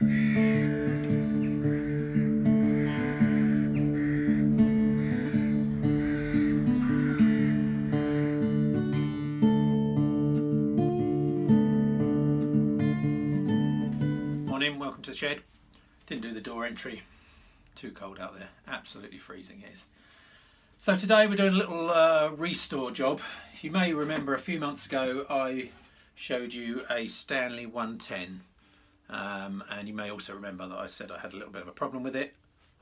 Morning, welcome to the shed. Didn't do the door entry, too cold out there, absolutely freezing it is. So today we're doing a little restore job. You may remember a few months ago I showed you a Stanley 110 and you may also remember that I said I had a little bit of a problem with it.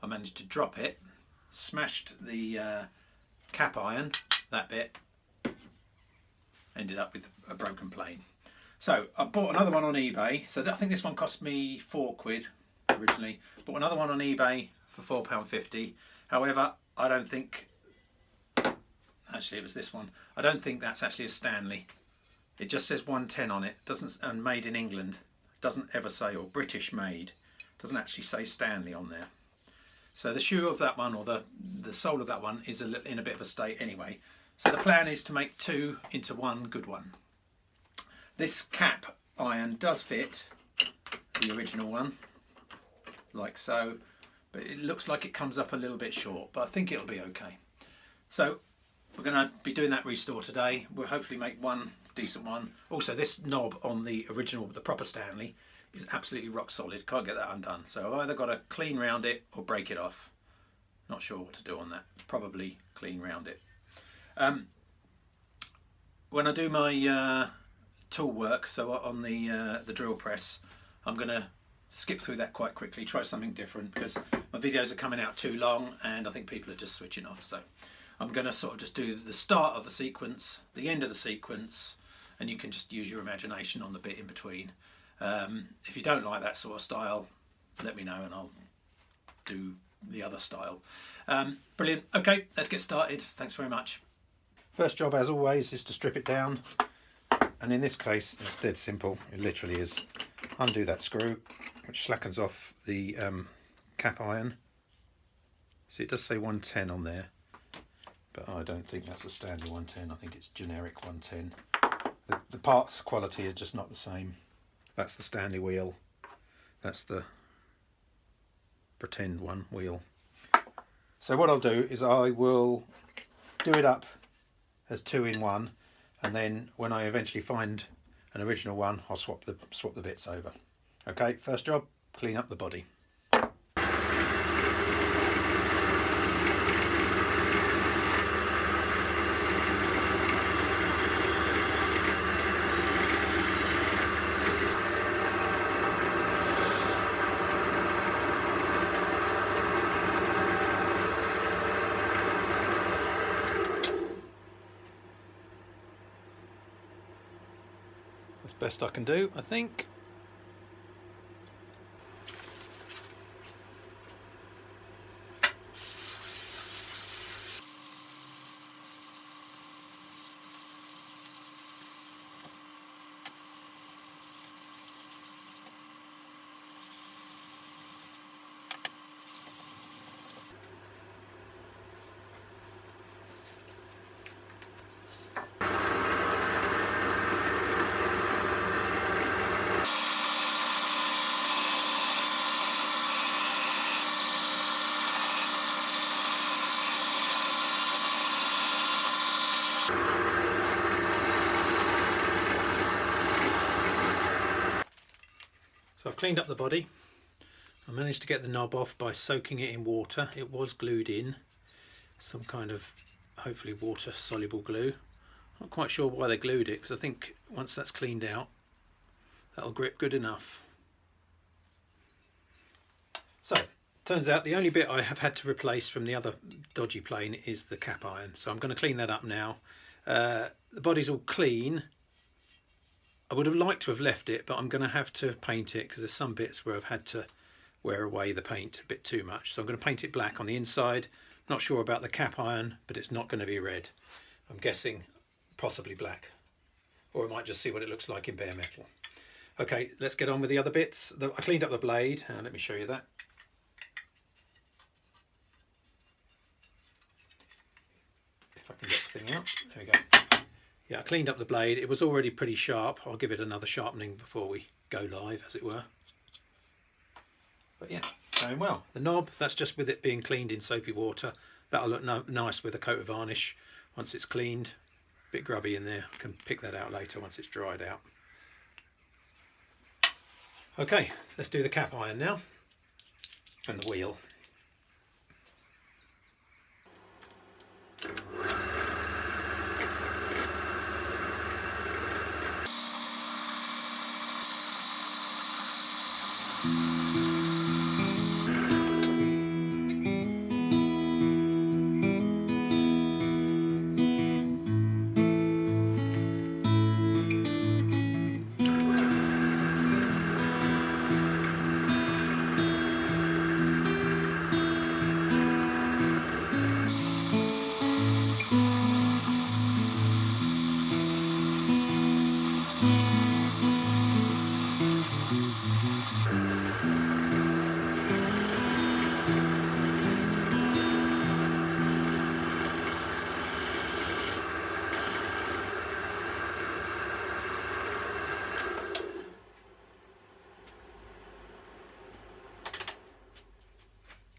I managed to drop it, smashed the cap iron, that bit, ended up with a broken plane. So I bought another one on eBay. So I think this one cost me £4 originally. Bought another one on eBay for £4.50. However, I don't think, actually it was this one. I don't think that's actually a Stanley. It just says 110 on it. Doesn't, and made in England. Doesn't ever say, or British made. Doesn't actually say Stanley on there. So the shoe of that one, or the sole of that one, is in a bit of a state anyway. So the plan is to make two into one good one. This cap iron does fit the original one, like so, but it looks like it comes up a little bit short, but I think it'll be okay. So we're going to be doing that restore today. We'll hopefully make one decent one. Also, this knob on the original, the proper Stanley, is absolutely rock solid. Can't get that undone. So I've either got to clean round it or break it off. Not sure what to do on that. Probably clean round it. When I do my tool work, so on the drill press, I'm going to skip through that quite quickly, try something different, because my videos are coming out too long and I think people are just switching off. So I'm going to sort of just do the start of the sequence, the end of the sequence, and you can just use your imagination on the bit in between. If you don't like that sort of style, let me know and I'll do the other style. Brilliant. Okay, let's get started. Thanks very much. First job, as always, is to strip it down. And in this case, it's dead simple. It literally is undo that screw, which slackens off the cap iron. See, it does say 110 on there, but I don't think that's a Stanley 110. I think it's generic 110. The parts quality are just not the same. That's the Stanley wheel. That's the pretend one wheel. So what I'll do is I will do it up as 2 in 1. And then when I eventually find an original one, I'll swap the bits over. Okay, first job, clean up the body. That's best I can do, I think. So I've cleaned up the body. I managed to get the knob off by soaking it in water. It was glued in, some kind of hopefully water soluble glue. Not quite sure why they glued it, because I think once that's cleaned out, that'll grip good enough. So turns out the only bit I have had to replace from the other dodgy plane is the cap iron. So I'm going to clean that up now. The body's all clean. I would have liked to have left it, but I'm going to have to paint it because there's some bits where I've had to wear away the paint a bit too much. So I'm going to paint it black on the inside. Not sure about the cap iron, but it's not going to be red. I'm guessing possibly black, or I might just see what it looks like in bare metal. Okay, let's get on with the other bits. I cleaned up the blade. Let me show you that. If I can get the thing out. There we go. Yeah, I cleaned up the blade. It was already pretty sharp. I'll give it another sharpening before we go live, as it were. But yeah, going well. The knob, that's just with it being cleaned in soapy water. That'll look nice with a coat of varnish once it's cleaned. A bit grubby in there. I can pick that out later once it's dried out. Okay, let's do the cap iron now and the wheel.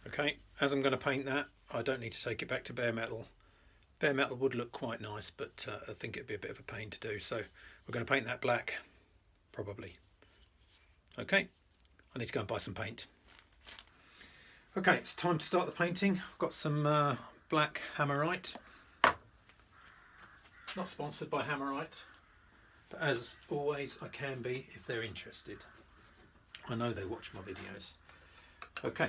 Okay, as I'm going to paint that, I don't need to take it back to bare metal. Bare metal would look quite nice, but I think it'd be a bit of a pain to do. So we're going to paint that black, probably. Okay, I need to go and buy some paint. Okay, it's time to start the painting. I've got some black Hammerite. Not sponsored by Hammerite, but as always, I can be if they're interested. I know they watch my videos. Okay.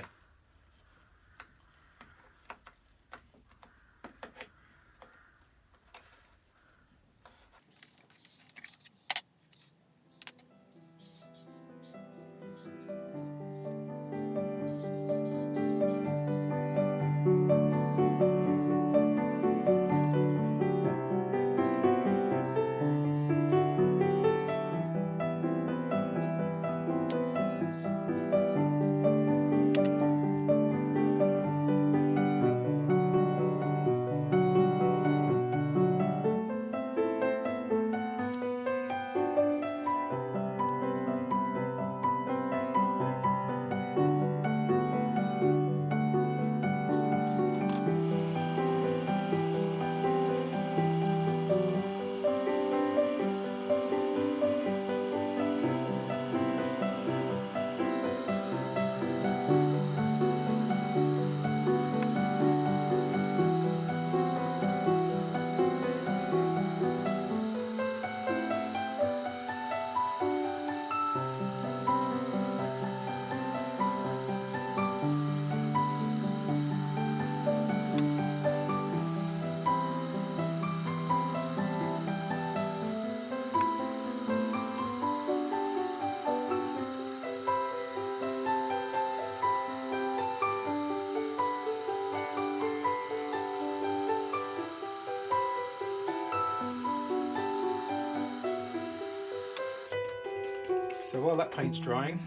So while that paint's drying,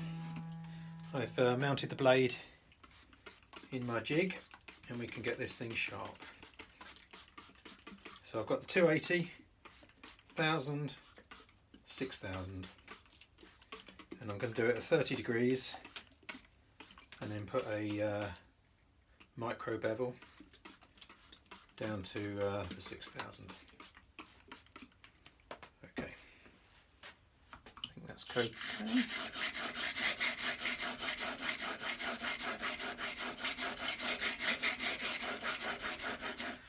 I've mounted the blade in my jig and we can get this thing sharp. So I've got the 280, 1000, 6000, and I'm going to do it at 30 degrees and then put a micro bevel down to the 6000. Okay, I think that's okay.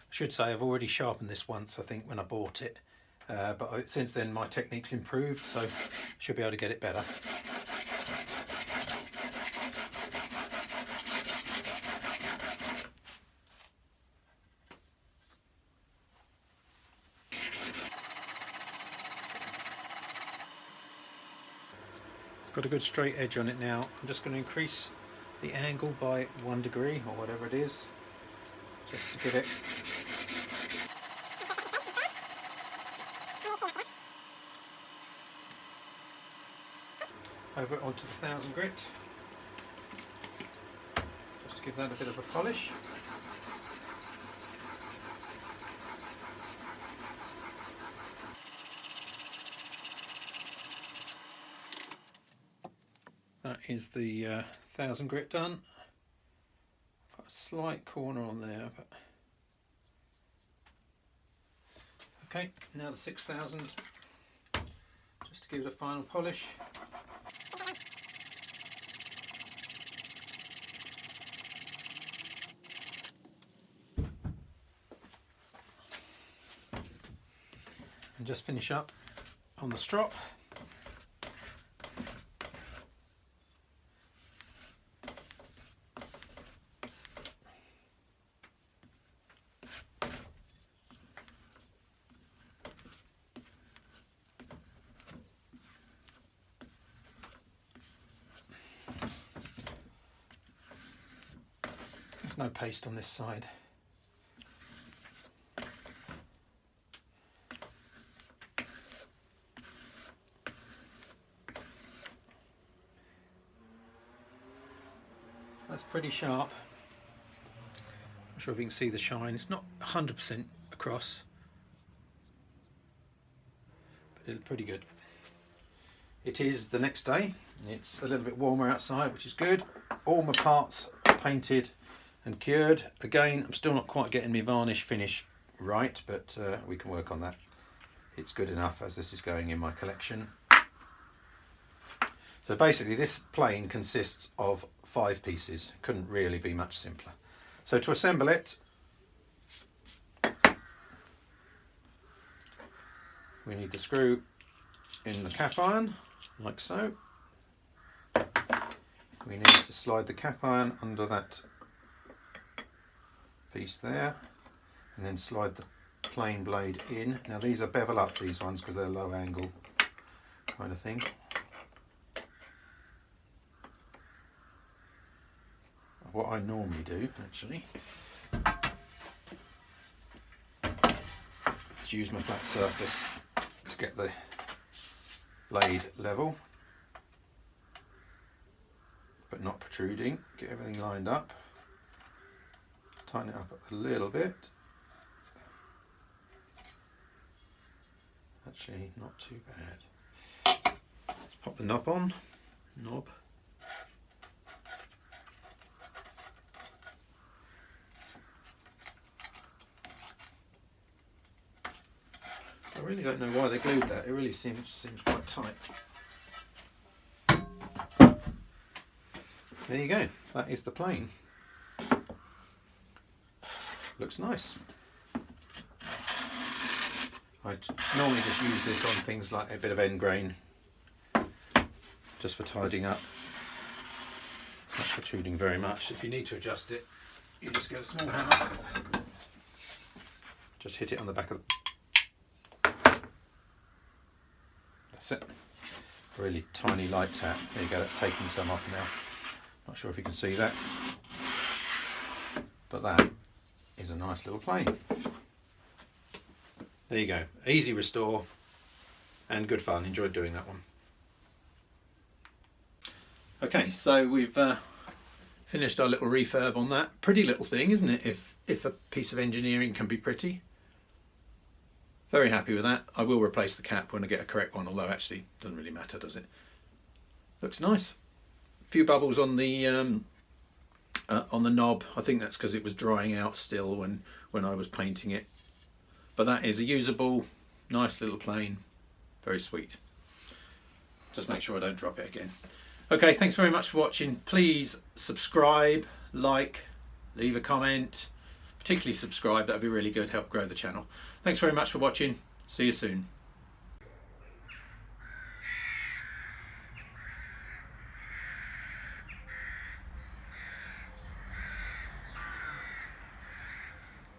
I should say I've already sharpened this once, I think, when I bought it, but since then my technique's improved, so should be able to get it better. It's got a good straight edge on it now. I'm just going to increase the angle by 1 degree or whatever it is, just to give it over onto the 1000 grit, just to give that a bit of a polish. That is the 1000 grit done. Got a slight corner on there, but okay, now the 6000, just to give it a final polish. And just finish up on the strop. There's no paste on this side. That's pretty sharp. Not sure if you can see the shine. It's not 100% across, but it's pretty good. It is the next day. It's a little bit warmer outside, which is good. All my parts are painted and cured. Again, I'm still not quite getting my varnish finish right, but we can work on that. It's good enough as this is going in my collection. So basically this plane consists of 5 pieces. Couldn't really be much simpler. So to assemble it, we need the screw in the cap iron, like so. We need to slide the cap iron under that piece there, and then slide the plain blade in. Now these are bevel up, these ones, because they're low angle kind of thing. What I normally do, actually, is use my flat surface to get the blade level, but not protruding. Get everything lined up, tighten it up a little bit. Actually, not too bad. Let's pop the knob on. I really don't know why they glued that. It really seems quite tight. There you go. That is the plane. Looks nice. I normally just use this on things like a bit of end grain, just for tidying up. It's not protruding very much. If you need to adjust it, you just get a small hammer. Just hit it on the back of the... That's it. A really tiny light tap. There you go, that's taking some off now. Not sure if you can see that, but that is a nice little plane. There you go. Easy restore and good fun. Enjoyed doing that one. Okay, so we've finished our little refurb on that. Pretty little thing, isn't it? If a piece of engineering can be pretty. Very happy with that. I will replace the cap when I get a correct one, although actually it doesn't really matter, does it? Looks nice. A few bubbles on the knob. I think that's because it was drying out still when I was painting it. But that is a usable, nice little plane. Very sweet. Just make sure I don't drop it again. Okay, thanks very much for watching. Please subscribe, like, leave a comment. Particularly subscribe, that'd be really good, help grow the channel. Thanks very much for watching. See you soon.